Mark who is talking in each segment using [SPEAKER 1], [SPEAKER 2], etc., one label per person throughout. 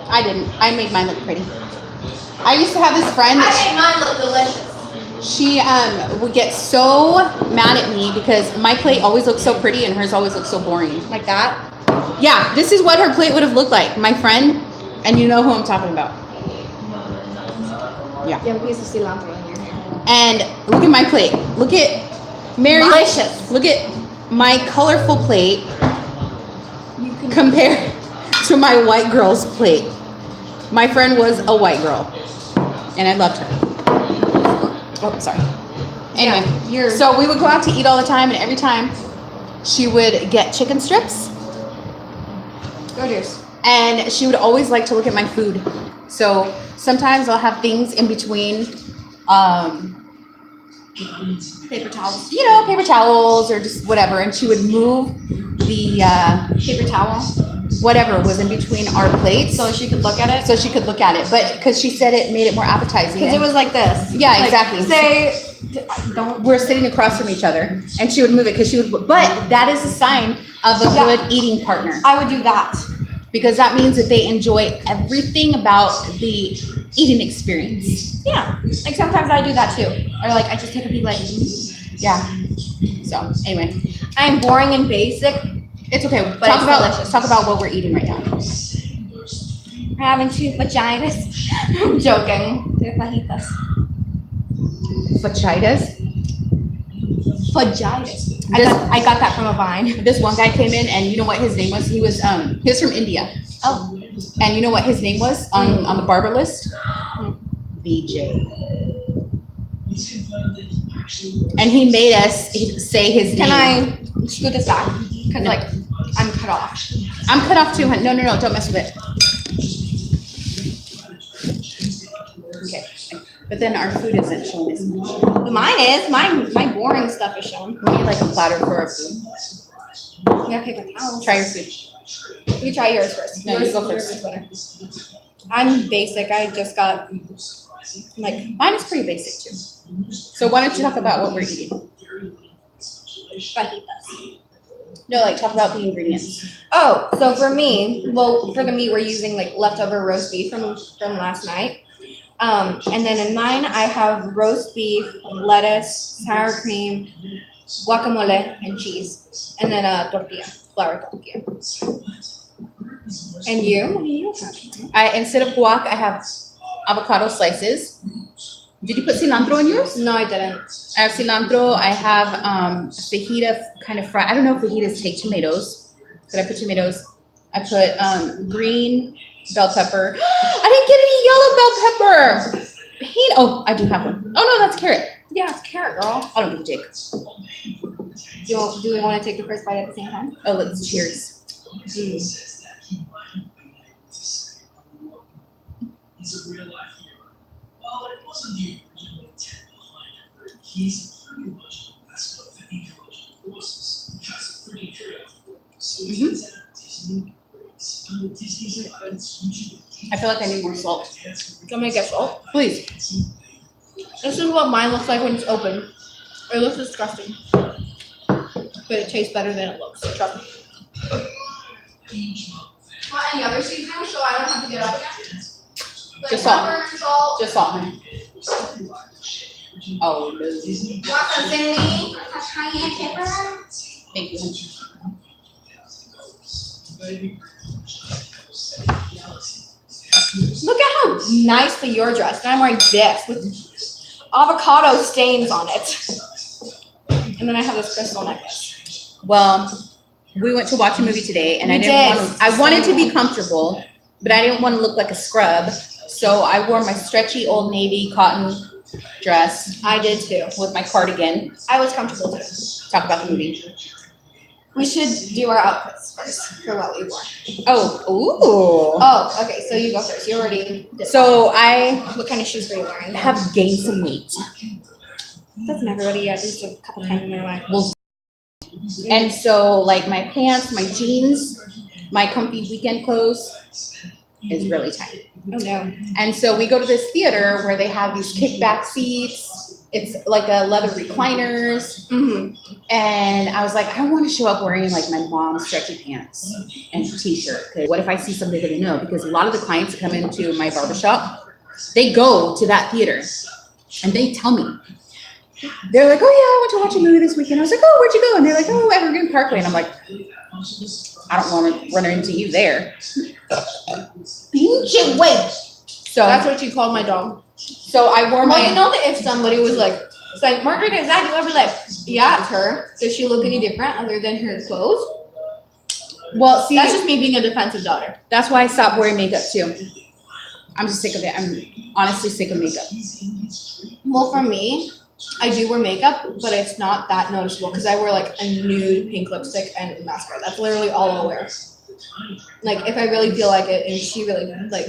[SPEAKER 1] I didn't. I made mine look pretty. I used to have this friend
[SPEAKER 2] I
[SPEAKER 1] that
[SPEAKER 2] made mine look delicious.
[SPEAKER 1] she would get so mad at me because my plate always looks so pretty and hers always looks so boring.
[SPEAKER 2] Like that?
[SPEAKER 1] Yeah, this is what her plate would have looked like. My friend, and you know who I'm talking about. Yeah.
[SPEAKER 2] You have a piece of cilantro in your hair.
[SPEAKER 1] And look at my plate. Look at Mary.
[SPEAKER 2] Delicious.
[SPEAKER 1] Look at my colorful plate compared to my white girl's plate. My friend was a white girl, and I loved her. Oh, sorry. Anyway, so we would go out to eat all the time, and every time she would get chicken strips.
[SPEAKER 2] Go Deuce.
[SPEAKER 1] And she would always like to look at my food. So sometimes I'll have things in between,
[SPEAKER 2] Paper towels.
[SPEAKER 1] you know, paper towels or just whatever. And she would move the
[SPEAKER 2] Paper towel.
[SPEAKER 1] whatever was in between our plates
[SPEAKER 2] So she could look at it.
[SPEAKER 1] so she could look at it. But because she said it made it more appetizing.
[SPEAKER 2] Because it was like this.
[SPEAKER 1] Yeah,
[SPEAKER 2] Like,
[SPEAKER 1] exactly.
[SPEAKER 2] Say, don't.
[SPEAKER 1] We're sitting across from each other, and she would move it because she would. But that is a sign of a
[SPEAKER 2] Yeah.
[SPEAKER 1] good eating partner.
[SPEAKER 2] I would do that.
[SPEAKER 1] Because that means that they enjoy everything about the eating experience.
[SPEAKER 2] Yeah. Like sometimes I do that too. Or like I just take a peek like,
[SPEAKER 1] Yeah. So anyway,
[SPEAKER 2] I am boring and basic.
[SPEAKER 1] it's okay.
[SPEAKER 2] But it's delicious.
[SPEAKER 1] Let's talk about what we're eating right now.
[SPEAKER 2] We're having two vaginas. I'm joking. They're fajitas.
[SPEAKER 1] Fajitas.
[SPEAKER 2] Fajitas.
[SPEAKER 1] This-
[SPEAKER 2] I got that from a vine.
[SPEAKER 1] This one guy came in, and you know what his name was? He was from India,
[SPEAKER 2] Oh.
[SPEAKER 1] and you know what his name was on the barber list? BJ. And he made us say his name.
[SPEAKER 2] Can I scoot this back? Because like I'm cut off.
[SPEAKER 1] I'm cut off too, hun. No, don't mess with it. Okay. But then our food isn't showing as much.
[SPEAKER 2] Mine is. My boring stuff is shown.
[SPEAKER 1] We need like a platter for our food.
[SPEAKER 2] We have paper towels.
[SPEAKER 1] Try your food.
[SPEAKER 2] You try yours first.
[SPEAKER 1] No, you go
[SPEAKER 2] Yours
[SPEAKER 1] first.
[SPEAKER 2] is better. I'm basic. I just got like
[SPEAKER 1] Mine is pretty basic too. So why don't you talk about what we're eating?
[SPEAKER 2] fajitas.
[SPEAKER 1] No, like talk about the ingredients.
[SPEAKER 2] Oh, so for me, well, for the meat, we're using like leftover roast beef from last night. And then in mine, I have roast beef, lettuce, sour cream, guacamole, and cheese, and then a tortilla, flour tortilla. And you? What do you have?
[SPEAKER 1] Instead of guac, I have avocado slices. Did you put cilantro in yours?
[SPEAKER 2] No, I didn't.
[SPEAKER 1] I have cilantro. I have fajita kind of fried. I don't know if fajitas take tomatoes, but I put tomatoes. I put green bell pepper. I didn't get any yellow bell pepper. Oh, I do have one. Oh no, that's carrot.
[SPEAKER 2] Yeah, it's carrot, girl.
[SPEAKER 1] I don't give a dick.
[SPEAKER 2] Do we want to take the first bite at the same time?
[SPEAKER 1] Oh, let's cheers.
[SPEAKER 3] He's a real life hero. Well, it wasn't the original intent behind it, but he's pretty much the best of the ecological forces. Has a pretty creative so he's at Disney. Disney's islands usually.
[SPEAKER 1] I feel like I need more salt.
[SPEAKER 2] Do you want me to get salt?
[SPEAKER 1] Please.
[SPEAKER 2] This is what mine looks like when it's open. It looks disgusting. But it tastes better than it looks. Trust me. Want any other seasoning so I don't have to get up again? Like
[SPEAKER 1] Just salt.
[SPEAKER 2] pepper, salt.
[SPEAKER 1] Just salt, honey. Oh, no.
[SPEAKER 2] Want some cinnamon? Cayenne pepper?
[SPEAKER 1] Thank you.
[SPEAKER 2] Look at how nicely you're dressed. And I'm wearing this with avocado stains on it. And then I have this crystal necklace.
[SPEAKER 1] Well, we went to watch a movie today, and
[SPEAKER 2] We
[SPEAKER 1] I didn't
[SPEAKER 2] did.
[SPEAKER 1] want to. I wanted to be comfortable, but I didn't want to look like a scrub. So I wore my stretchy Old Navy cotton dress
[SPEAKER 2] I did too.
[SPEAKER 1] with my cardigan.
[SPEAKER 2] I was comfortable too.
[SPEAKER 1] Talk about the movie.
[SPEAKER 2] We should do our outfits first for what we wore.
[SPEAKER 1] Oh, ooh.
[SPEAKER 2] Oh, okay. So you go first. You already did.
[SPEAKER 1] So I
[SPEAKER 2] What kind of shoes were you wearing?
[SPEAKER 1] have gained some weight.
[SPEAKER 2] Doesn't everybody at least a couple times in their life?
[SPEAKER 1] Well, and so like my pants, my jeans, my comfy weekend clothes is really tight.
[SPEAKER 2] Oh no.
[SPEAKER 1] And so we go to this theater where they have these kickback seats It's like a leather recliners.
[SPEAKER 2] Mm-hmm.
[SPEAKER 1] And I was like, I want to show up wearing like my mom's stretchy pants and t-shirt. 'Cause what if I see something that I know? Because a lot of the clients that come into my barbershop, they go to that theater and they tell me. They're like, oh yeah, I went to watch a movie this weekend. I was like, oh, where'd you go? And they're like, oh, Evergreen Parkway. And I'm like, I don't want to run into you there.
[SPEAKER 2] Pinche wait.
[SPEAKER 1] So
[SPEAKER 2] That's what you called my dog.
[SPEAKER 1] so I wore
[SPEAKER 2] Well, you
[SPEAKER 1] my
[SPEAKER 2] know that if somebody was like, it's like, Margaret, is that you? I'd be like, yeah, it's her. Does she look any different other than her clothes?
[SPEAKER 1] well, see,
[SPEAKER 2] That's just me being a defensive daughter.
[SPEAKER 1] that's why I stopped wearing makeup too. I'm just sick of it. I'm honestly sick of makeup.
[SPEAKER 2] Well, for me, I do wear makeup, but it's not that noticeable because I wear like a nude pink lipstick and mascara. That's literally all I'll wear. Like if I really feel like it and she really like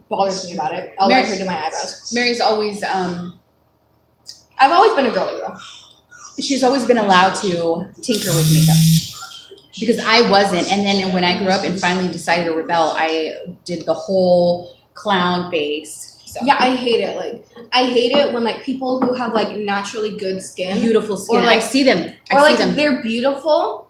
[SPEAKER 2] bothers me about it, I'll let her do my eyebrows.
[SPEAKER 1] Mary's always
[SPEAKER 2] I've always been a girly girl.
[SPEAKER 1] she's always been allowed to tinker with makeup because I wasn't. And then when I grew up and finally decided to rebel, I did the whole clown face. So
[SPEAKER 2] Yeah, I hate it. Like I hate it when like people who have like naturally good skin
[SPEAKER 1] beautiful skin.
[SPEAKER 2] Or, like-
[SPEAKER 1] I see them.
[SPEAKER 2] or
[SPEAKER 1] I
[SPEAKER 2] like
[SPEAKER 1] see them.
[SPEAKER 2] they're beautiful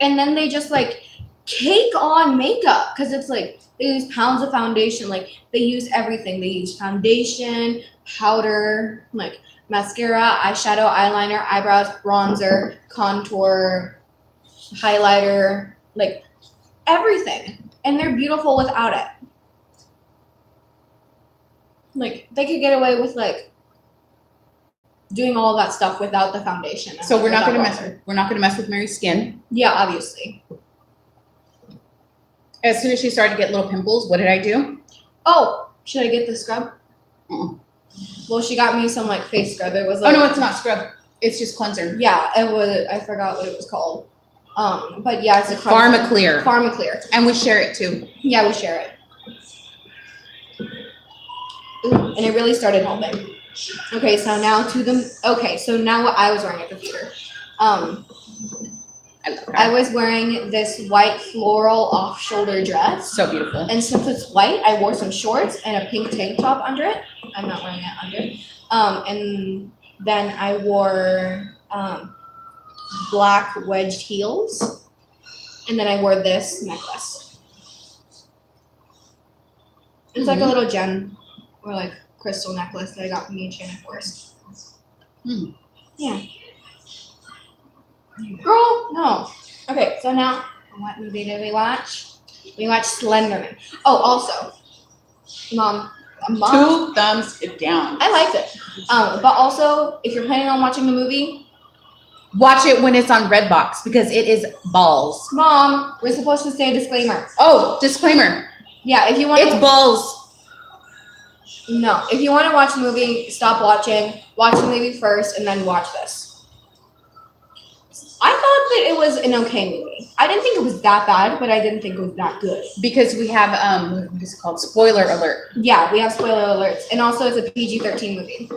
[SPEAKER 2] and then they just like cake on makeup because it's like they use pounds of foundation. Like they use everything. They use foundation, powder, like mascara, eyeshadow, eyeliner, eyebrows, bronzer, contour, highlighter, like everything. And they're beautiful without it. Like they could get away with like doing all that stuff without the foundation. and,
[SPEAKER 1] So
[SPEAKER 2] like,
[SPEAKER 1] we're not
[SPEAKER 2] without
[SPEAKER 1] gonna
[SPEAKER 2] bronzer.
[SPEAKER 1] we're not gonna mess with Mary's skin.
[SPEAKER 2] Yeah, obviously.
[SPEAKER 1] As soon as she started to get little pimples, what did I do?
[SPEAKER 2] Oh, should I get the scrub?
[SPEAKER 1] Mm-mm.
[SPEAKER 2] Well, she got me some like face scrub. It was
[SPEAKER 1] Oh
[SPEAKER 2] like
[SPEAKER 1] no, it's not scrub. It's just cleanser.
[SPEAKER 2] yeah, it was. I forgot what it was called. But yeah, it's a
[SPEAKER 1] PharmaClear.
[SPEAKER 2] PharmaClear.
[SPEAKER 1] And we share it too.
[SPEAKER 2] Yeah, we share it. Ooh, and it really started helping. Okay, so now so now what I was wearing at the theater.
[SPEAKER 1] I love her.
[SPEAKER 2] I was wearing this white floral off-shoulder dress.
[SPEAKER 1] So beautiful.
[SPEAKER 2] And since it's white, I wore some shorts and a pink tank top under it. I'm not wearing it under. And then I wore black wedged heels. And then I wore this necklace. It's like a little gem or like crystal necklace that I got from Enchanted Forest.
[SPEAKER 1] Hmm.
[SPEAKER 2] Yeah. Girl, no. Okay, so now what movie did we watch? We watched Slenderman. Oh, also, mom,
[SPEAKER 1] 2 thumbs down.
[SPEAKER 2] I liked it. But also, if you're planning on watching the movie,
[SPEAKER 1] Watch it when it's on Redbox because it is balls.
[SPEAKER 2] mom, we're supposed to say a disclaimer.
[SPEAKER 1] Oh, disclaimer.
[SPEAKER 2] Yeah, if you want
[SPEAKER 1] It's
[SPEAKER 2] to,
[SPEAKER 1] balls.
[SPEAKER 2] no, if you want to watch the movie, stop watching. Watch the movie first, and then watch this. I thought that it was an okay movie. I didn't think it was that bad, but I didn't think it was that good.
[SPEAKER 1] Because we have what is it called? Spoiler alert.
[SPEAKER 2] Yeah, we have spoiler alerts, and also it's a PG-13 movie.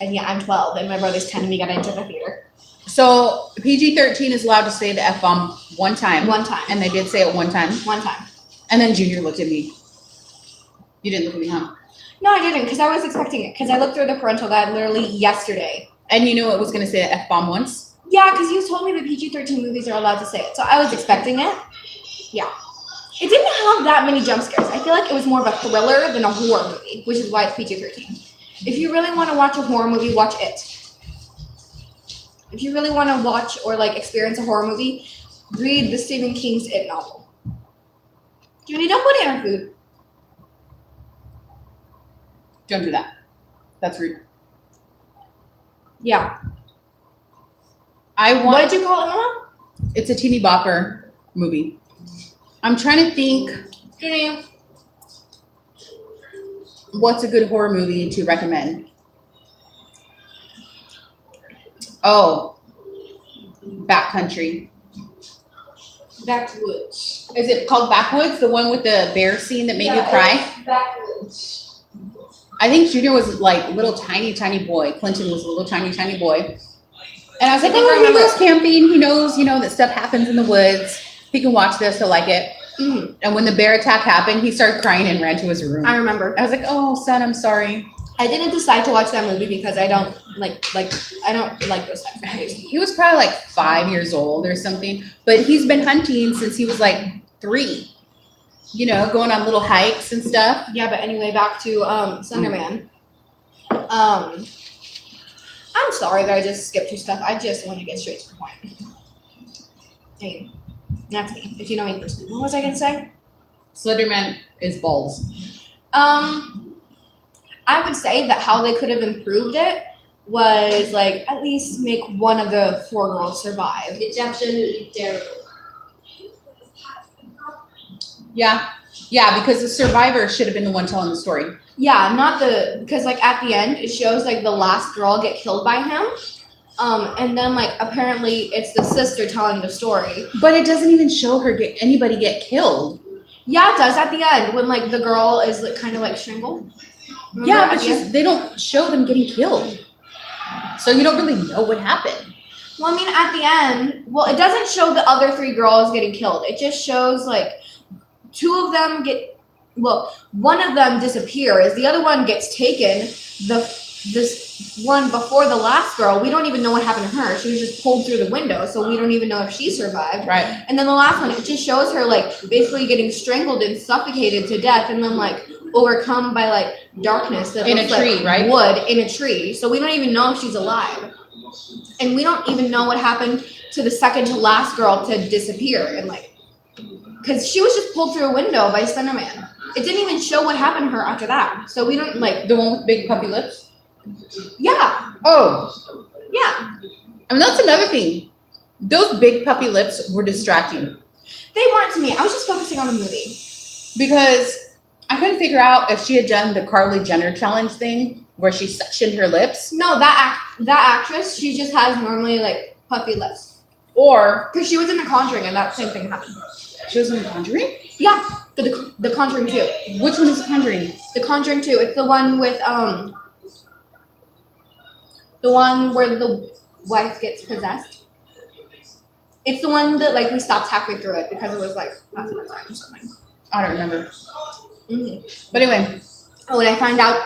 [SPEAKER 2] And yeah, I'm 12, and my brother's 10, and we got into the theater
[SPEAKER 1] So PG-13 is allowed to say the F-bomb one time.
[SPEAKER 2] one time.
[SPEAKER 1] And they did say it one time.
[SPEAKER 2] One time.
[SPEAKER 1] And then Junior looked at me. You didn't look at me, huh?
[SPEAKER 2] No, I didn't, because I was expecting it. Because I looked through the parental guide literally yesterday.
[SPEAKER 1] And you knew it was going to say the F-bomb once?
[SPEAKER 2] Yeah, because you told me that PG-13 movies are allowed to say it, so I was expecting it. Yeah. It didn't have that many jump scares. I feel like it was more of a thriller than a horror movie, which is why it's PG-13. If you really want to watch a horror movie, watch it. If you really want to watch or like experience a horror movie, read the Stephen King's It novel. Junie, don't put it in our food.
[SPEAKER 1] Don't do that. That's rude.
[SPEAKER 2] Yeah.
[SPEAKER 1] I
[SPEAKER 2] What
[SPEAKER 1] want.
[SPEAKER 2] did you call it, Mama?
[SPEAKER 1] It's a teeny bopper movie. I'm trying to think
[SPEAKER 2] Junie.
[SPEAKER 1] what's a good horror movie to recommend. Oh, Backcountry.
[SPEAKER 2] Backwoods.
[SPEAKER 1] Is it called Backwoods? The one with the bear scene that made you cry?
[SPEAKER 2] Backwoods.
[SPEAKER 1] I think Junior was like little tiny boy. Clinton was a little tiny boy. And I was like,
[SPEAKER 2] I think I
[SPEAKER 1] oh, he
[SPEAKER 2] remember.
[SPEAKER 1] goes camping. He knows, that stuff happens in the woods. He can watch this. He'll like it.
[SPEAKER 2] Mhm.
[SPEAKER 1] And when the bear attack happened, he started crying and ran to his room.
[SPEAKER 2] I remember.
[SPEAKER 1] I was like, oh, son, I'm sorry.
[SPEAKER 2] I didn't decide to watch that movie because I don't like I don't like those types of movies.
[SPEAKER 1] He was probably like 5 years old or something, but he's been hunting since he was like 3. You know, going on little hikes and stuff.
[SPEAKER 2] Yeah, but anyway, back to Slenderman. I'm sorry that I just skipped through stuff. I just want to get straight to the point. Hey, that's me. If you know me personally, what was I gonna say?
[SPEAKER 1] Slenderman is balls.
[SPEAKER 2] I would say that how they could have improved it was like at least make one of the 4 girls survive.
[SPEAKER 4] It's absolutely terrible.
[SPEAKER 1] Yeah. Yeah, because the survivor should have been the one telling the story.
[SPEAKER 2] Yeah, not the because like at the end it shows like the last girl get killed by him. And then like apparently it's the sister telling the story.
[SPEAKER 1] But it doesn't even show her anybody get killed.
[SPEAKER 2] Yeah, it does at the end when like the girl is like kind of like strangled. Remember
[SPEAKER 1] Yeah,
[SPEAKER 2] at
[SPEAKER 1] but
[SPEAKER 2] the end?
[SPEAKER 1] they don't show them getting killed. So you don't really know what happened.
[SPEAKER 2] Well, I mean at the end, well, it doesn't show the other 3 girls getting killed. It just shows like 2 of them one of them disappears. The other one gets taken. This one before the last girl, we don't even know what happened to her. She was just pulled through the window, so we don't even know if she survived.
[SPEAKER 1] Right.
[SPEAKER 2] And then the last one, it just shows her like basically getting strangled and suffocated to death, and then like overcome by like darkness that
[SPEAKER 1] In a
[SPEAKER 2] looks
[SPEAKER 1] tree,
[SPEAKER 2] like
[SPEAKER 1] right?
[SPEAKER 2] wood in a tree. So we don't even know if she's alive, and we don't even know what happened to the second to last girl to disappear and like. Because she was just pulled through a window by Slenderman. It didn't even show what happened to her after that. So we don't like.
[SPEAKER 1] The one with big puppy lips?
[SPEAKER 2] Yeah,
[SPEAKER 1] Oh.
[SPEAKER 2] yeah.
[SPEAKER 1] I mean, that's another thing. Those big puppy lips were distracting.
[SPEAKER 2] They weren't to me. I was just focusing on the movie.
[SPEAKER 1] Because I couldn't figure out if she had done the Kylie Jenner challenge thing where she suctioned her lips.
[SPEAKER 2] No, that actress, she just has normally like puffy lips.
[SPEAKER 1] Or
[SPEAKER 2] Because she was in The Conjuring and that same thing happened.
[SPEAKER 1] she was in The Conjuring?
[SPEAKER 2] Yeah, the Conjuring 2.
[SPEAKER 1] Which one is The Conjuring?
[SPEAKER 2] The Conjuring 2. It's the one with the one where the wife gets possessed. It's the one that like we stopped halfway through it because it was like past my time or something.
[SPEAKER 1] I don't remember.
[SPEAKER 2] Mm-hmm.
[SPEAKER 1] But anyway,
[SPEAKER 2] Oh, and I find out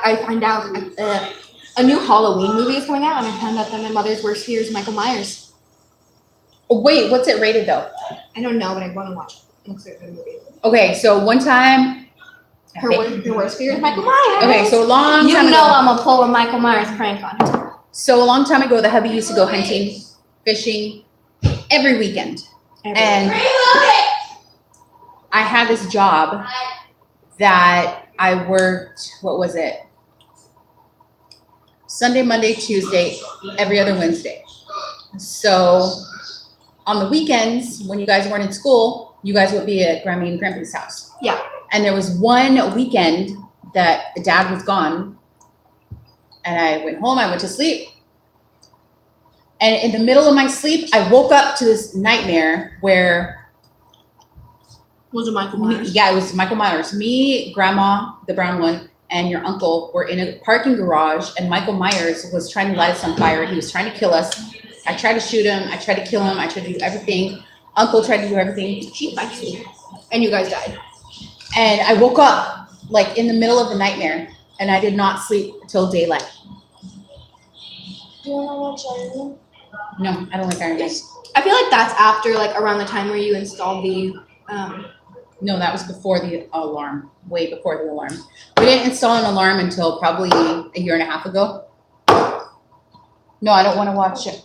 [SPEAKER 2] a new Halloween movie is coming out, and I found out that my mother's worst fear is Michael Myers.
[SPEAKER 1] oh, wait, what's it rated though?
[SPEAKER 2] I don't know, but I want to watch it. It looks like a good movie.
[SPEAKER 1] Okay, so one time.
[SPEAKER 2] Her worst fear is Michael Myers.
[SPEAKER 1] Okay, so a long
[SPEAKER 2] You
[SPEAKER 1] time
[SPEAKER 2] know
[SPEAKER 1] ago.
[SPEAKER 2] I'm gonna pull a Michael Myers prank on her.
[SPEAKER 1] So a long time ago, the hubby used to go hunting, fishing every weekend. And I had this job that I worked, what was it? Sunday, Monday, Tuesday, every other Wednesday. So on the weekends, when you guys weren't in school, you guys would be at Grammy and Grandpa's house.
[SPEAKER 2] Yeah.
[SPEAKER 1] And there was one weekend that Dad was gone, and I went home, I went to sleep. And in the middle of my sleep, I woke up to this nightmare where
[SPEAKER 2] Was it Michael Myers?
[SPEAKER 1] yeah, it was Michael Myers. Me, Grandma, the brown one, and your uncle were in a parking garage, and Michael Myers was trying to light us on fire. He was trying to kill us. I tried to shoot him. I tried to kill him. I tried to do everything. Uncle tried to do everything.
[SPEAKER 2] She bites me. And you guys died.
[SPEAKER 1] And I woke up like in the middle of the nightmare, and I did not sleep till daylight.
[SPEAKER 4] Do you want to watch Iron Man?
[SPEAKER 1] No, I don't like Iron Man.
[SPEAKER 2] I feel like that's after like around the time where you installed the
[SPEAKER 1] No, that was before the alarm. Way before the alarm. We didn't install an alarm until probably a year and a half ago. No, I don't want to watch it.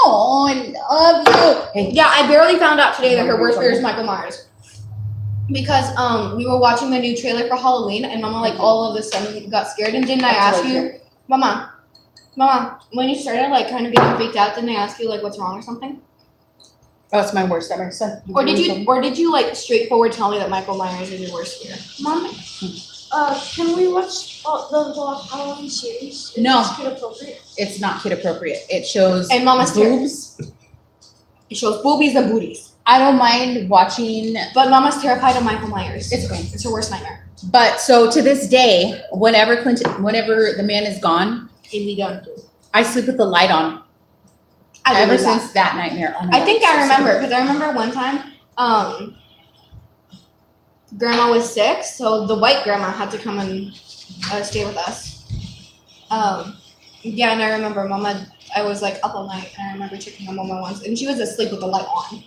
[SPEAKER 1] Oh, I love you. Hey,
[SPEAKER 2] Yeah, I barely found out today that her worst fear is Michael Myers. Because we were watching the new trailer for Halloween and Mama like all of a sudden got scared, and didn't I ask you, Mama, when you started like kind of getting freaked out, didn't I ask you like what's wrong or something?
[SPEAKER 1] oh, it's my worst ever. So,
[SPEAKER 2] Or did you like straightforward tell me that Michael Myers is your worst fear?
[SPEAKER 4] Mom, can we watch the Halloween series? Is
[SPEAKER 1] No.
[SPEAKER 4] this kid appropriate?
[SPEAKER 1] It's not kid appropriate. It shows
[SPEAKER 2] And Mama's
[SPEAKER 1] boobs.
[SPEAKER 2] It shows boobies and booties.
[SPEAKER 1] I don't mind watching.
[SPEAKER 2] But Mama's terrified of Michael Myers.
[SPEAKER 1] It's okay.
[SPEAKER 2] It's her worst nightmare.
[SPEAKER 1] But so to this day, whenever the man is gone,
[SPEAKER 2] Can be done.
[SPEAKER 1] I sleep with the light on.
[SPEAKER 2] I
[SPEAKER 1] Ever
[SPEAKER 2] believe that.
[SPEAKER 1] since that nightmare. Oh my
[SPEAKER 2] I
[SPEAKER 1] God,
[SPEAKER 2] think
[SPEAKER 1] it's
[SPEAKER 2] I
[SPEAKER 1] so
[SPEAKER 2] remember because I remember one time, grandma was sick, so the white grandma had to come and stay with us. Yeah, and I remember Mama. I was like up all night, and I remember checking on Mama once, and she was asleep with the light on.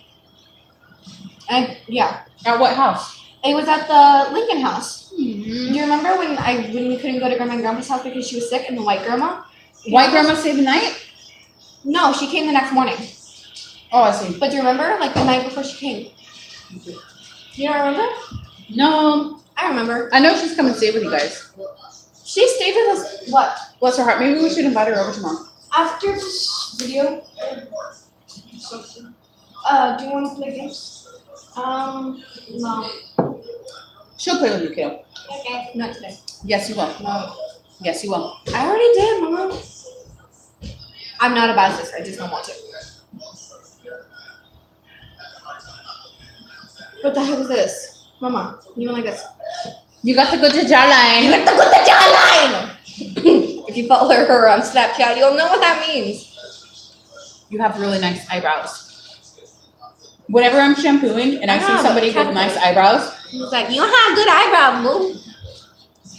[SPEAKER 2] And yeah,
[SPEAKER 1] At what house?
[SPEAKER 2] it was at the Lincoln house.
[SPEAKER 1] Mm-hmm.
[SPEAKER 2] Do you remember when we couldn't go to Grandma and Grandpa's house because she was sick, and the white grandma?
[SPEAKER 1] White grandma stayed the night?
[SPEAKER 2] No, she came the next morning.
[SPEAKER 1] Oh, I see.
[SPEAKER 2] But do you remember, like the night before she came? You don't remember?
[SPEAKER 1] No,
[SPEAKER 2] I remember.
[SPEAKER 1] I know she's coming to stay with you guys.
[SPEAKER 2] She stayed with us. What?
[SPEAKER 1] Bless her heart. Maybe we should invite her over tomorrow.
[SPEAKER 4] After this video, do you want to play games? No.
[SPEAKER 1] She'll play with you, kiddo.
[SPEAKER 2] Okay. Not today.
[SPEAKER 1] Yes, you will.
[SPEAKER 2] No.
[SPEAKER 1] Yes, you will.
[SPEAKER 2] I already did, Mama. I'm not a bad sister. I just don't want to. What the heck is this? Mama, you want like this?
[SPEAKER 1] You got the good to line.
[SPEAKER 2] You have to put the jawline! If you follow her on Snapchat, you'll know what that means.
[SPEAKER 1] You have really nice eyebrows. Whenever I'm shampooing and I see somebody with nice eyebrows,
[SPEAKER 2] He's like, you have good eyebrows, boo.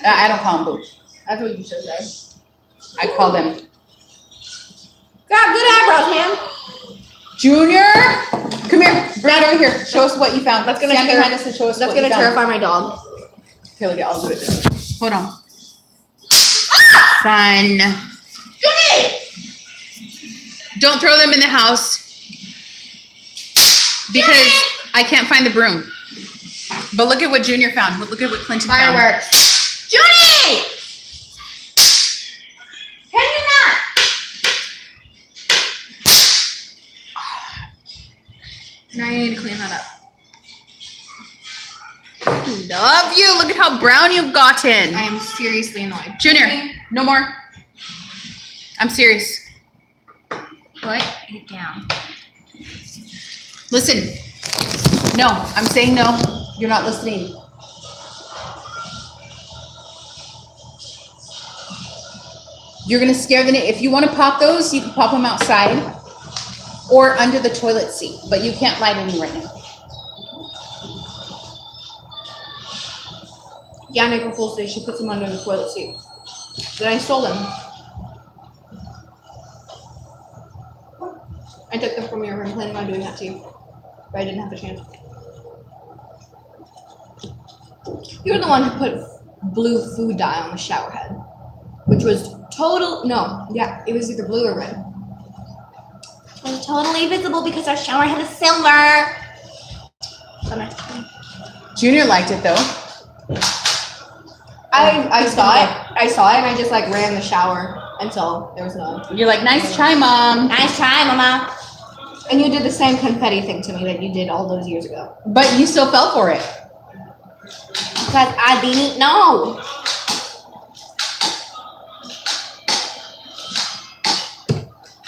[SPEAKER 1] I don't call them boo.
[SPEAKER 2] That's what you should say.
[SPEAKER 1] I call them
[SPEAKER 2] Got good eyebrows, man.
[SPEAKER 1] Junior. Come here, Brad, over here. Show us what you found.
[SPEAKER 2] That's gonna
[SPEAKER 1] stand
[SPEAKER 2] ter-
[SPEAKER 1] behind us and show us
[SPEAKER 2] That's
[SPEAKER 1] what you
[SPEAKER 2] gonna
[SPEAKER 1] found.
[SPEAKER 2] terrify my dog.
[SPEAKER 1] Here, look, I'll do it. Hold on. Fun. Don't throw them in the house because I can't find the broom. But look at what Junior found. Look at what Clinton found.
[SPEAKER 2] Fireworks. Junie! Can you not? Now I need to clean that up.
[SPEAKER 1] Love you. Look at how brown you've gotten.
[SPEAKER 2] I am seriously annoyed.
[SPEAKER 1] Junior, no more. I'm serious.
[SPEAKER 2] Put it down.
[SPEAKER 1] Listen. No, I'm saying no. You're not listening. You're gonna scare the. If you want to pop those, you can pop them outside or under the toilet seat, but you can't light any right now.
[SPEAKER 2] Yeah, April Fool's Day, she puts them under the toilet seat. Then I stole them. I took them from your room, planning on doing that too. But I didn't have the chance. You were the one who put blue food dye on the shower head. Which was it was either blue or red. It was totally visible because our shower head is silver. So nice.
[SPEAKER 1] Junior liked it though.
[SPEAKER 2] I saw it and I just like ran the shower until there was none.
[SPEAKER 1] You're like, nice try, Mom.
[SPEAKER 2] Nice try, Mama. And you did the same confetti thing to me that you did all those years ago.
[SPEAKER 1] But you still fell for it.
[SPEAKER 2] Because I didn't know.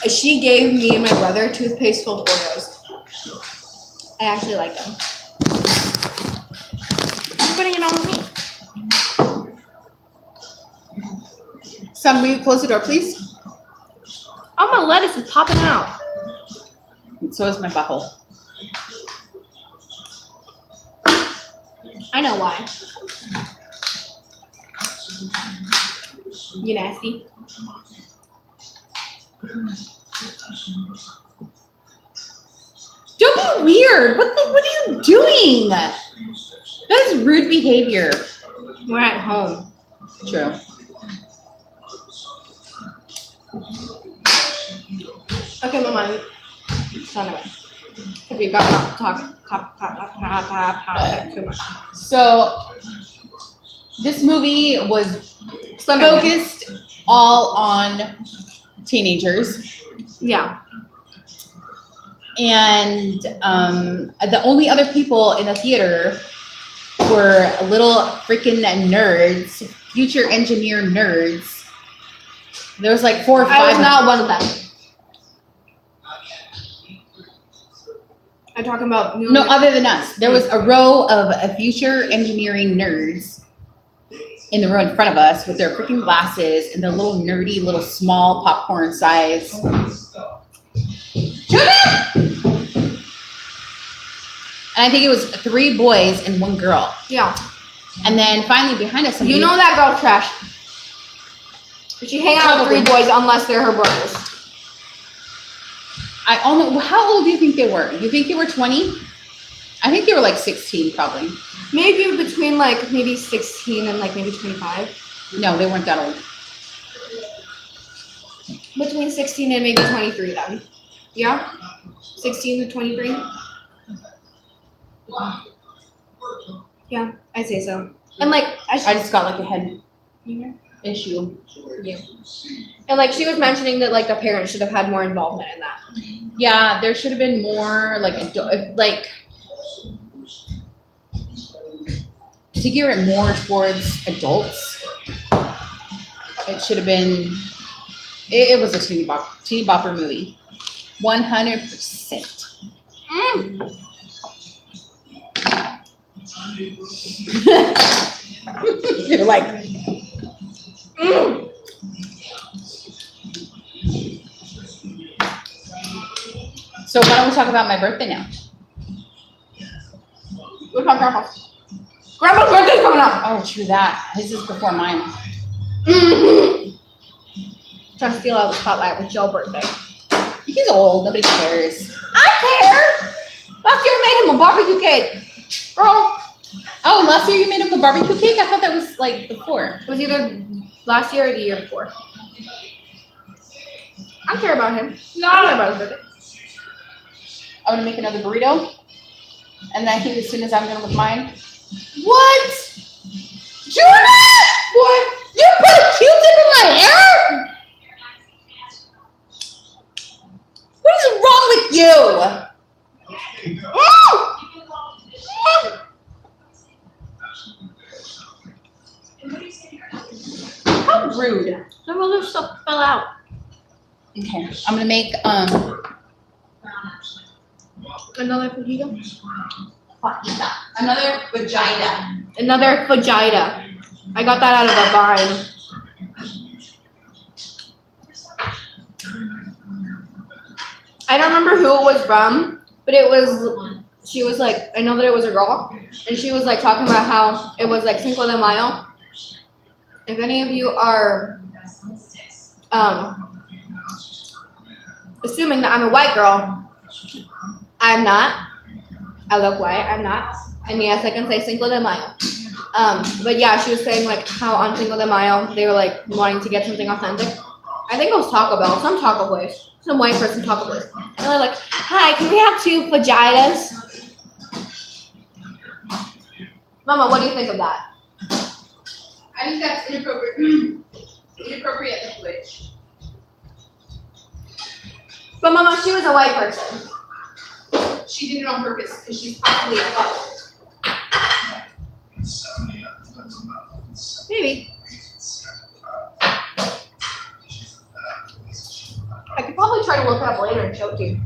[SPEAKER 2] She gave me and my brother toothpaste-filled Oreos. I actually like them. I'm putting it on me.
[SPEAKER 1] Son, will you close the door, please?
[SPEAKER 2] All my lettuce is popping out.
[SPEAKER 1] And so is my butthole.
[SPEAKER 2] I know why. You nasty.
[SPEAKER 1] Don't be weird. What are you doing? That is rude behavior.
[SPEAKER 2] We're at home.
[SPEAKER 1] True.
[SPEAKER 2] Okay, Mama. So anyway, if you've got talk too much.
[SPEAKER 1] So this movie was focused all on teenagers,
[SPEAKER 2] Yeah.
[SPEAKER 1] and the only other people in the theater were little freaking nerds, future engineer nerds. There was like 4 or 5.
[SPEAKER 2] I was not one of them. I'm talking about
[SPEAKER 1] No, other than us. There was a row of future engineering nerds in the row in front of us with their freaking glasses and their little nerdy, little small popcorn size. And And I think it was 3 boys and 1 girl.
[SPEAKER 2] Yeah.
[SPEAKER 1] And then finally behind us,
[SPEAKER 2] You know that girl trash. She hang out with 3 boys unless they're her brothers.
[SPEAKER 1] I almost, how old do you think they were? You think they were 20? I think they were like 16 probably.
[SPEAKER 2] Maybe between like maybe 16 and like maybe 25.
[SPEAKER 1] No, they weren't that old.
[SPEAKER 2] Between 16 and maybe 23 then. Yeah? 16 to 23? Yeah, I'd say so. And like,
[SPEAKER 1] I just got like a head issue.
[SPEAKER 2] and like she was mentioning that like the parents should have had more involvement in that.
[SPEAKER 1] Yeah, there should have been more like to gear it more towards adults. It should have been. It was a teeny bopper movie, 100%. You're like. So why don't we talk about my birthday now?
[SPEAKER 2] What's my grandpa's? Grandpa's birthday's coming up.
[SPEAKER 1] Oh, true that. His is before mine.
[SPEAKER 2] Trying to steal out the spotlight with Joe's birthday.
[SPEAKER 1] He's old. Nobody cares.
[SPEAKER 2] I care. Last year I made him a barbecue cake. Girl.
[SPEAKER 1] Oh, last year you made him a barbecue cake? I thought that was like before.
[SPEAKER 2] It was either last year or the year before. I care about him. No, I care about his birthday.
[SPEAKER 1] I'm gonna make another burrito. And then I think as soon as I'm done with mine. What? Judah! What? You put a Q-tip in my hair? What is wrong with you? How rude.
[SPEAKER 2] Some other stuff fell out.
[SPEAKER 1] Okay, I'm gonna make
[SPEAKER 2] Another fajita?
[SPEAKER 1] another vagina.
[SPEAKER 2] Another fajita. I got that out of a vine. I don't remember who it was from, but it was, she was like, I know that it was a girl, and she was like talking about how it was like Cinco de Mayo. If any of you are assuming that I'm a white girl, I'm not. I look white, I'm not. And yes, I can say Cinco de Mayo. But yeah, she was saying like how on Cinco de Mayo they were like wanting to get something authentic. I think it was Taco Bell, some taco place, some white person taco place. And they're like, "Hi, can we have 2 vaginas?" Mama, what do you think of that?
[SPEAKER 1] I think that's inappropriate. Inappropriate language.
[SPEAKER 2] But Mama, she was a white person.
[SPEAKER 1] She did it on purpose because she's probably a fuck.
[SPEAKER 2] Maybe. I could probably try to look it up later and show it to you.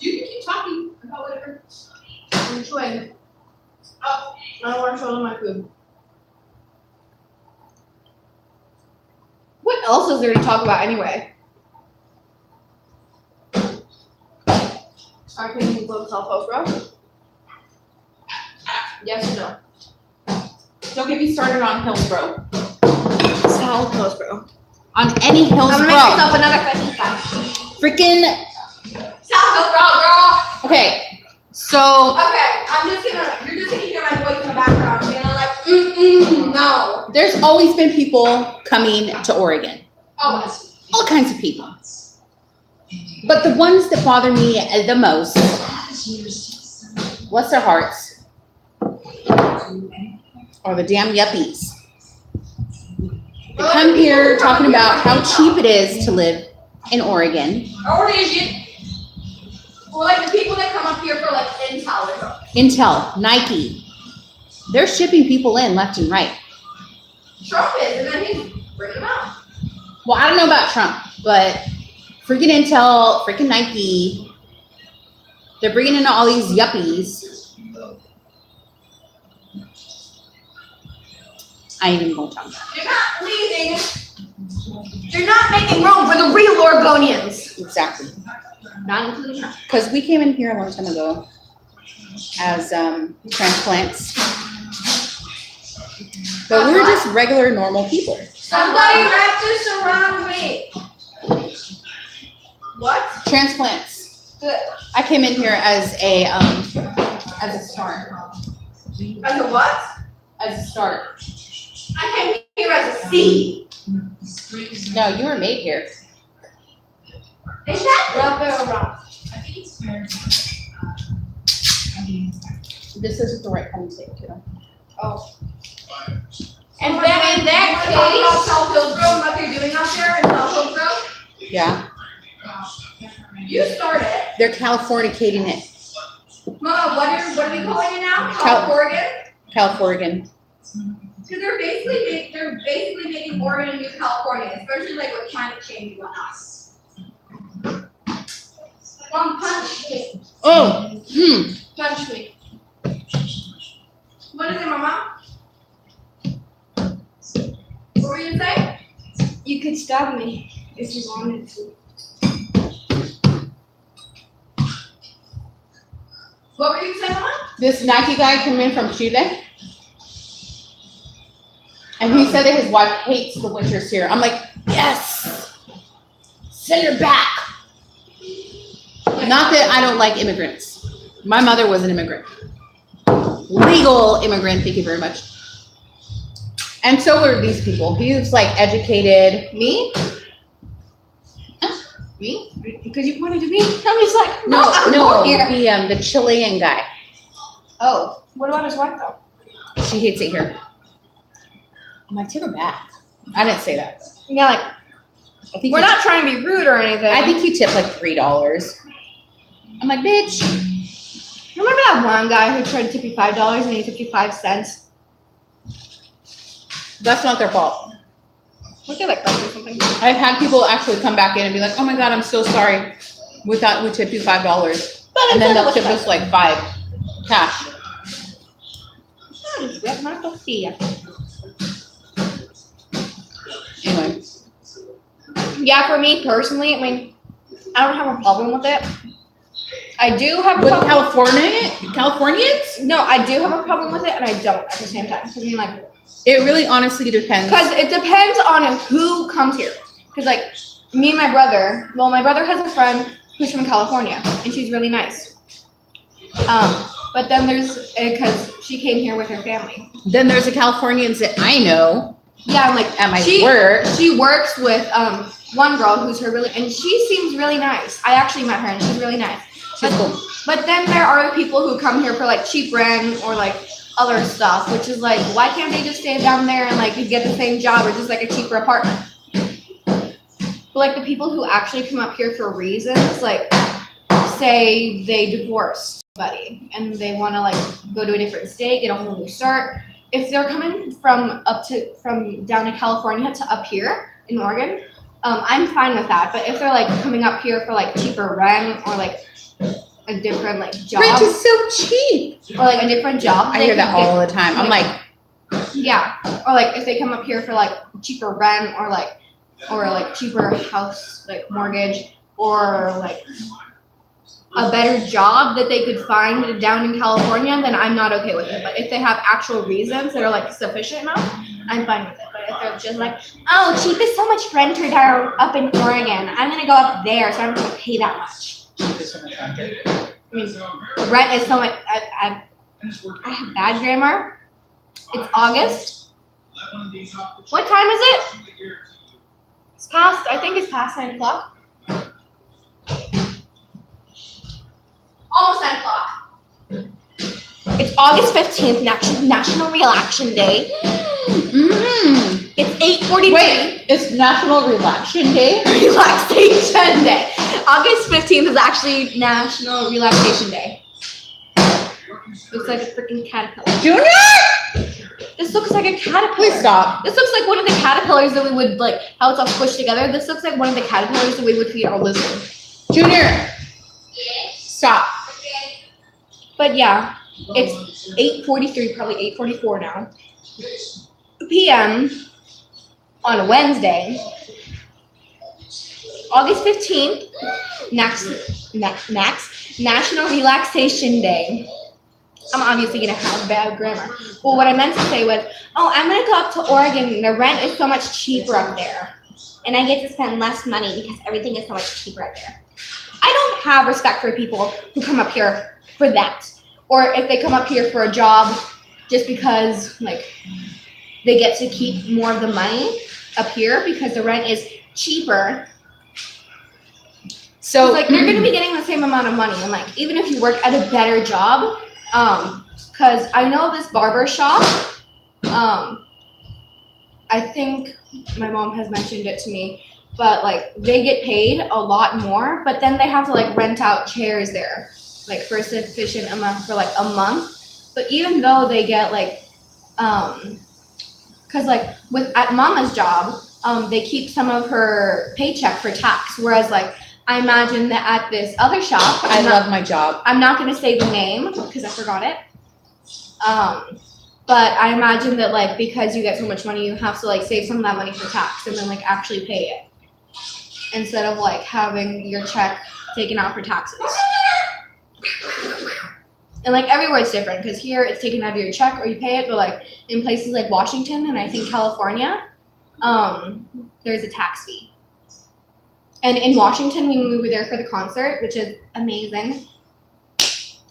[SPEAKER 1] You can keep talking about whatever.
[SPEAKER 2] I'm enjoying it. Oh, I don't want to show them my food. What else is there to talk about anyway? Are cleaning clothes self-post, bro? Yes or no?
[SPEAKER 1] Don't get me started on Hillsboro.
[SPEAKER 2] Self-post, bro.
[SPEAKER 1] On any
[SPEAKER 2] I'm gonna
[SPEAKER 1] Hillsboro.
[SPEAKER 2] make myself another fajita.
[SPEAKER 1] Freaking.
[SPEAKER 2] Self-post, girl.
[SPEAKER 1] Okay, so
[SPEAKER 2] Okay, you're just gonna hear my voice in the background, and I'm like, no.
[SPEAKER 1] there's always been people coming to Oregon.
[SPEAKER 2] Always.
[SPEAKER 1] All kinds of people. But the ones that bother me the most, bless their hearts, are the damn yuppies. They come here talking about how cheap it is to live in Oregon.
[SPEAKER 2] Oregon. Or like the people that come up here for like Intel or something.
[SPEAKER 1] Intel, Nike, they're shipping people in left and right.
[SPEAKER 2] Trump is, and then he's bringing them out.
[SPEAKER 1] Well, I don't know about Trump, but freaking Intel, freaking Nike, They're bringing in all these yuppies. I ain't even gonna talk about
[SPEAKER 2] They're not leaving. They're not making room for the real Oregonians.
[SPEAKER 1] it. Exactly.
[SPEAKER 2] Not including her.
[SPEAKER 1] Because we came in here a long time ago as transplants. But we were just regular, normal people.
[SPEAKER 2] Somebody wrap this around me. What?
[SPEAKER 1] Transplants.
[SPEAKER 2] Good.
[SPEAKER 1] I came in here as a start.
[SPEAKER 2] As a what?
[SPEAKER 1] As a start.
[SPEAKER 2] I came here as a seed.
[SPEAKER 1] No, you were made here.
[SPEAKER 2] Is that rubber rock?
[SPEAKER 1] This isn't the right kind of steak, too.
[SPEAKER 2] Oh. And then in that case, South Hillsborough, what they're doing out there in South Hillsborough,
[SPEAKER 1] Yeah.
[SPEAKER 2] you started.
[SPEAKER 1] They're Californicating it.
[SPEAKER 2] Mama, what are we calling it now?
[SPEAKER 1] Cal-
[SPEAKER 2] Oregon?
[SPEAKER 1] Californigan.
[SPEAKER 2] Because they're basically making Oregon a new California, especially like with climate change and whatnot. Mom, punch me.
[SPEAKER 1] Oh,
[SPEAKER 2] Punch me. What is it, Mama? What were you saying? You could stab me if you wanted to. What were you saying, Mama?
[SPEAKER 1] This Nike guy came in from Chile. And he said that his wife hates the winters here. I'm like, yes, send her back. Not that I don't like immigrants. My mother was an immigrant. Legal immigrant, thank you very much. And so were these people. He was like educated.
[SPEAKER 2] Me? Me? Because you pointed to me. I'm just like, I'm
[SPEAKER 1] No,
[SPEAKER 2] born here.
[SPEAKER 1] the Chilean guy.
[SPEAKER 2] Oh, what about his wife though?
[SPEAKER 1] She hates it here. I'm like, take her back. I didn't say that.
[SPEAKER 2] Yeah, like
[SPEAKER 1] I think
[SPEAKER 2] we're
[SPEAKER 1] he-
[SPEAKER 2] not trying to be rude or anything.
[SPEAKER 1] I think he tipped like $3. I'm like, bitch.
[SPEAKER 2] Remember that one guy who tried to tip you $5 and he tipped you 5 cents?
[SPEAKER 1] That's not their fault.
[SPEAKER 2] Was it like that or something?
[SPEAKER 1] I've had people actually come back in and be like, oh my God, I'm so sorry. We thought we tipped you $5. And then they'll tip us like 5 cash. Anyway.
[SPEAKER 2] Yeah, for me personally, I mean, I don't have a problem with it. I do have a
[SPEAKER 1] With
[SPEAKER 2] problem.
[SPEAKER 1] Californians?
[SPEAKER 2] No, I do have a problem with it, and I don't at the same time. I mean, like,
[SPEAKER 1] It really honestly depends.
[SPEAKER 2] because it depends on who comes here. Because like me and my brother, well, my brother has a friend who's from California, and she's really nice. But then there's because she came here with her family.
[SPEAKER 1] Then there's the Californians that I know
[SPEAKER 2] Yeah, I'm like
[SPEAKER 1] at my
[SPEAKER 2] she
[SPEAKER 1] work.
[SPEAKER 2] she works with one girl who's her really, and she seems really nice. I actually met her, and she's really nice.
[SPEAKER 1] She's cool.
[SPEAKER 2] But then there are people who come here for like cheap rent or like other stuff, which is like, why can't they just stay down there and like get the same job or just like a cheaper apartment? But like the people who actually come up here for reasons, like say they divorced somebody and they want to like go to a different state, get a whole new start. If they're coming from down to California to up here in Oregon, I'm fine with that. But if they're like coming up here for like cheaper rent or like a different like job
[SPEAKER 1] Rent is so cheap.
[SPEAKER 2] or like a different job,
[SPEAKER 1] I
[SPEAKER 2] they
[SPEAKER 1] hear that
[SPEAKER 2] could get-
[SPEAKER 1] all the time. I'm like,
[SPEAKER 2] yeah, or like if they come up here for like cheaper rent or like cheaper house like mortgage or like a better job that they could find down in California, then I'm not okay with it. But if they have actual reasons that are like sufficient enough, I'm fine with it. But if they're just like, oh, cheap is so much renter down up in Oregon, I'm gonna go up there, so I'm gonna pay that much. I mean, rent is so much. I have bad grammar. It's August. What time is it? It's past. I think it's past 9 o'clock. Almost 9 o'clock. It's August 15th, National Relaxation Day. It's 8:43.
[SPEAKER 1] wait, it's National Relaxation Day?
[SPEAKER 2] Relaxation Day. August 15th is actually National Relaxation Day. Looks like a freaking caterpillar.
[SPEAKER 1] Junior!
[SPEAKER 2] This looks like a caterpillar.
[SPEAKER 1] Please stop.
[SPEAKER 2] This looks like one of the caterpillars that we would like, how it's all squished together. This looks like one of the caterpillars that we would feed our lizard.
[SPEAKER 1] Junior! Stop.
[SPEAKER 2] But yeah, it's 8:43, probably 8:44 now. PM on a Wednesday, August 15th, National Relaxation Day. I'm obviously gonna have bad grammar. Well, what I meant to say was, I'm gonna go up to Oregon and the rent is so much cheaper up there. And I get to spend less money because everything is so much cheaper up there. I don't have respect for people who come up here for that. Or if they come up here for a job just because like they get to keep more of the money up here because the rent is cheaper.
[SPEAKER 1] So
[SPEAKER 2] Like you're gonna be getting the same amount of money, and like even if you work at a better job, because I know this barber shop, I think my mom has mentioned it to me, but like they get paid a lot more, but then they have to like rent out chairs there, like for a sufficient amount for like a month. But even though they get like, because like at Mama's job, they keep some of her paycheck for tax, whereas like I imagine that at this other shop,
[SPEAKER 1] I love my job.
[SPEAKER 2] I'm not going to say the name because I forgot it. But I imagine that like because you get so much money, you have to like save some of that money for tax and then like actually pay it instead of like having your check taken out for taxes. And like everywhere it's different because here it's taken out of your check or you pay it, but like in places like Washington and I think California, there's a tax fee. And in Washington, when we were there for the concert, which is amazing.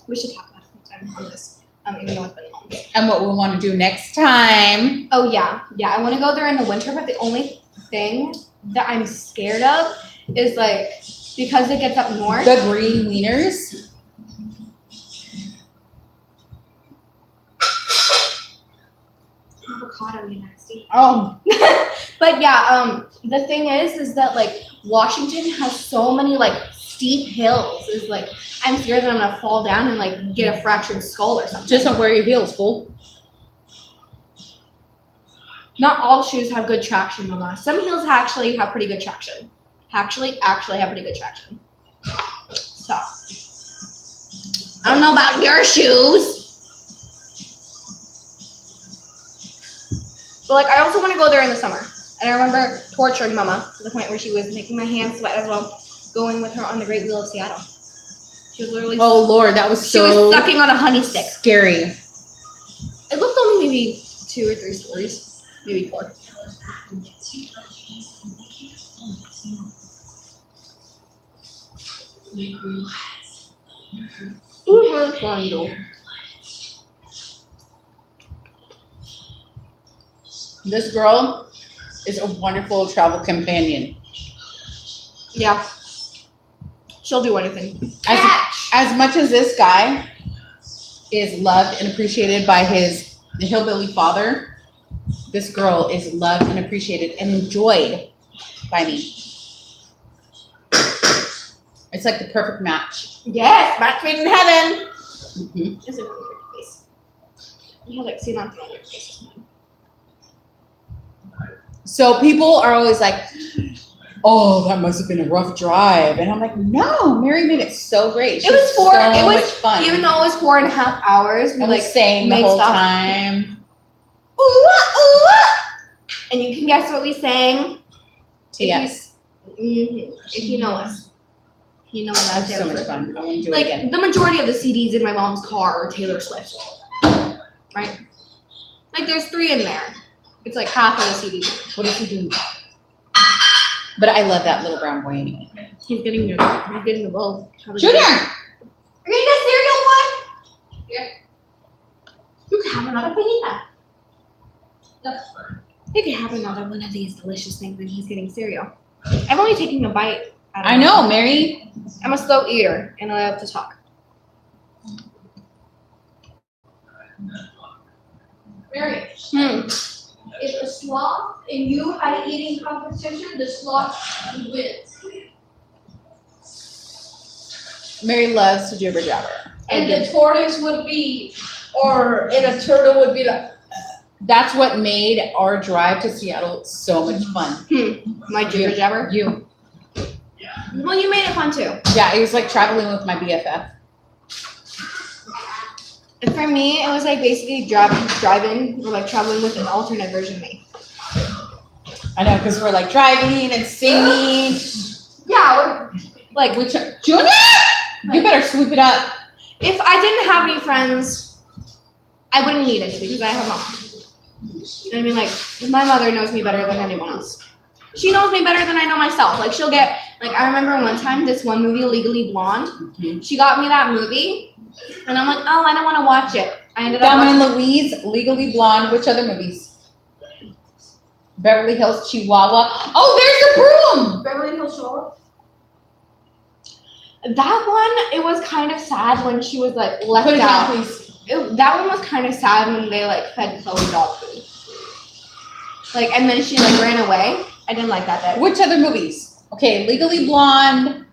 [SPEAKER 2] We should talk about it sometime on this, even though it's been long.
[SPEAKER 1] And what we want to do next time.
[SPEAKER 2] Oh yeah, I want to go there in the winter, but the only thing that I'm scared of is like because it gets up north.
[SPEAKER 1] The green wieners.
[SPEAKER 2] Avocado, you nasty.
[SPEAKER 1] Oh,
[SPEAKER 2] But yeah, the thing is that like Washington has so many like steep hills. Is like I'm scared that I'm gonna fall down and like get a fractured skull or something.
[SPEAKER 1] just don't wear your heels, fool.
[SPEAKER 2] Not all shoes have good traction, Mama. Some heels actually have pretty good traction. Actually have pretty good traction. So I don't know about your shoes. But like I also want to go there in the summer. And I remember torturing Mama to the point where she was making my hands sweat as well, going with her on the Great Wheel of Seattle. She was literally
[SPEAKER 1] Oh Lord, that was
[SPEAKER 2] she was
[SPEAKER 1] so
[SPEAKER 2] sucking on a honey stick.
[SPEAKER 1] scary.
[SPEAKER 2] It looked only maybe 2 or 3 stories, maybe 4.
[SPEAKER 1] This girl is a wonderful travel companion.
[SPEAKER 2] Yeah. She'll do anything.
[SPEAKER 1] As much as this guy is loved and appreciated by his hillbilly father, this girl is loved and appreciated and enjoyed by me. It's like the perfect match.
[SPEAKER 2] Yes, match made in heaven.
[SPEAKER 1] Mhm.
[SPEAKER 2] It's a really pretty face. You have like cilantro on your face.
[SPEAKER 1] So people are always like, "Oh, that must have been a rough drive," and I'm like, "No, Mary made it so great. She
[SPEAKER 2] It was
[SPEAKER 1] had so much fun.
[SPEAKER 2] Even though it was 4.5 hours, we
[SPEAKER 1] I
[SPEAKER 2] like
[SPEAKER 1] was saying the
[SPEAKER 2] made
[SPEAKER 1] whole
[SPEAKER 2] stuff.
[SPEAKER 1] time.
[SPEAKER 2] And you can guess what we sang.
[SPEAKER 1] Yes,
[SPEAKER 2] If you know us. You know
[SPEAKER 1] that
[SPEAKER 2] that.
[SPEAKER 1] was so much fun. I want to do it
[SPEAKER 2] Like
[SPEAKER 1] again.
[SPEAKER 2] the majority of the CDs in my mom's car are Taylor Swift. Right? Like there's 3 in there. It's like half of the CD.
[SPEAKER 1] What is he doing? But I love that little brown boy anyway.
[SPEAKER 2] He's getting the bowl.
[SPEAKER 1] Junior!
[SPEAKER 2] Are you getting a cereal one? Yeah. You can have another pizza. You can have another one of these delicious things when he's getting cereal. I'm only taking a bite.
[SPEAKER 1] I know, Mary.
[SPEAKER 2] I'm a slow eater and I love to talk.
[SPEAKER 4] Mary,
[SPEAKER 2] Hmm.
[SPEAKER 4] if a sloth and you had an eating competition, the sloth wins.
[SPEAKER 1] Mary loves to jibber jabber.
[SPEAKER 4] And the tortoise would be, and a turtle would be like,
[SPEAKER 1] That's what made our drive to Seattle so much fun.
[SPEAKER 2] My jibber jabber.
[SPEAKER 1] You.
[SPEAKER 2] Well, you made it fun too.
[SPEAKER 1] Yeah, it was like traveling with my BFF.
[SPEAKER 2] For me, it was like basically driving or like traveling with an alternate version of me.
[SPEAKER 1] I know, because we're like driving and singing.
[SPEAKER 2] Yeah, like
[SPEAKER 1] Which Junior, you better sweep it up.
[SPEAKER 2] if I didn't have any friends, I wouldn't need it because I have mom. I mean, like my mother knows me better than anyone else. She knows me better than I know myself. Like she'll get like I remember one time this one movie, Legally Blonde. She got me that movie, and I'm like, oh, I don't want to watch it. I ended up
[SPEAKER 1] Thelma and
[SPEAKER 2] watching.
[SPEAKER 1] Louise, Legally Blonde. Which other movies? Beverly Hills Chihuahua. Oh, there's the broom.
[SPEAKER 4] Beverly Hills Show.
[SPEAKER 2] That one, it was kind of sad when she was like left
[SPEAKER 1] Put it
[SPEAKER 2] out.
[SPEAKER 1] down, please.
[SPEAKER 2] That one was kind of sad when they like fed Chloe dog food. Like, and then she like ran away. I didn't like that bit.
[SPEAKER 1] Which other movies? Okay, Legally Blonde.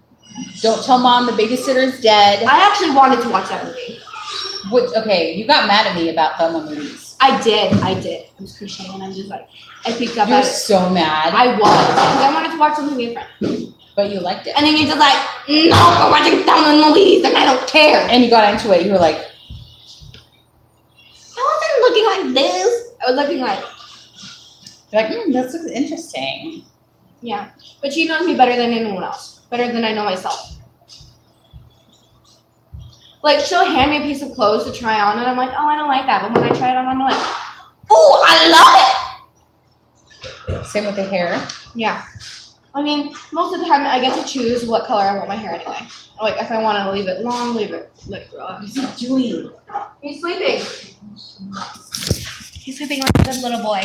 [SPEAKER 1] Don't Tell Mom the Babysitter's Dead.
[SPEAKER 2] I actually wanted to watch that movie.
[SPEAKER 1] Which, okay, you got mad at me about Thelma movies.
[SPEAKER 2] I did. I'm just crocheting and I'm just like, I picked up
[SPEAKER 1] You're
[SPEAKER 2] at it.
[SPEAKER 1] so mad,
[SPEAKER 2] I was. Because I wanted to watch something different.
[SPEAKER 1] but you liked it.
[SPEAKER 2] And then you're just like, no, we're watching Thelma and Louise and I don't care.
[SPEAKER 1] And you got into it. You were like,
[SPEAKER 2] I wasn't looking like this. I was looking like,
[SPEAKER 1] you're like, this looks interesting.
[SPEAKER 2] yeah. But she knows me better than anyone else. Better than I know myself. Like, she'll hand me a piece of clothes to try on, and I'm like, oh, I don't like that. But when I try it on, I'm like, oh, I love it.
[SPEAKER 1] Same with the hair.
[SPEAKER 2] Yeah. I mean, most of the time, I get to choose what color I want my hair anyway. Like, if I want to leave it long, leave it like
[SPEAKER 1] What's he doing?
[SPEAKER 2] He's sleeping. He's sleeping like a good little boy.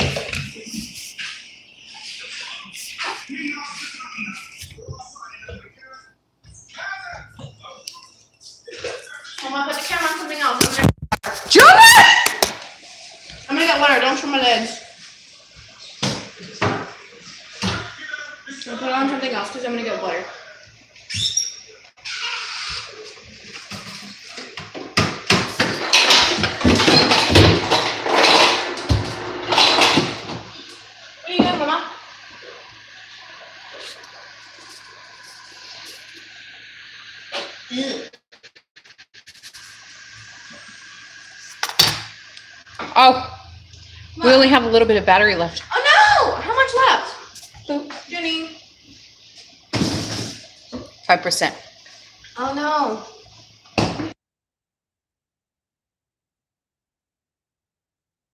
[SPEAKER 2] I'm gonna put the camera on something else.
[SPEAKER 1] Junior!
[SPEAKER 2] I'm gonna get water. Don't show my legs. I'll put it on something else because I'm gonna get water. What are you doing, Mama?
[SPEAKER 1] Oh, we only have a little bit of battery left.
[SPEAKER 2] Oh no! How much left? Jenny.
[SPEAKER 1] 5%.
[SPEAKER 2] Oh no.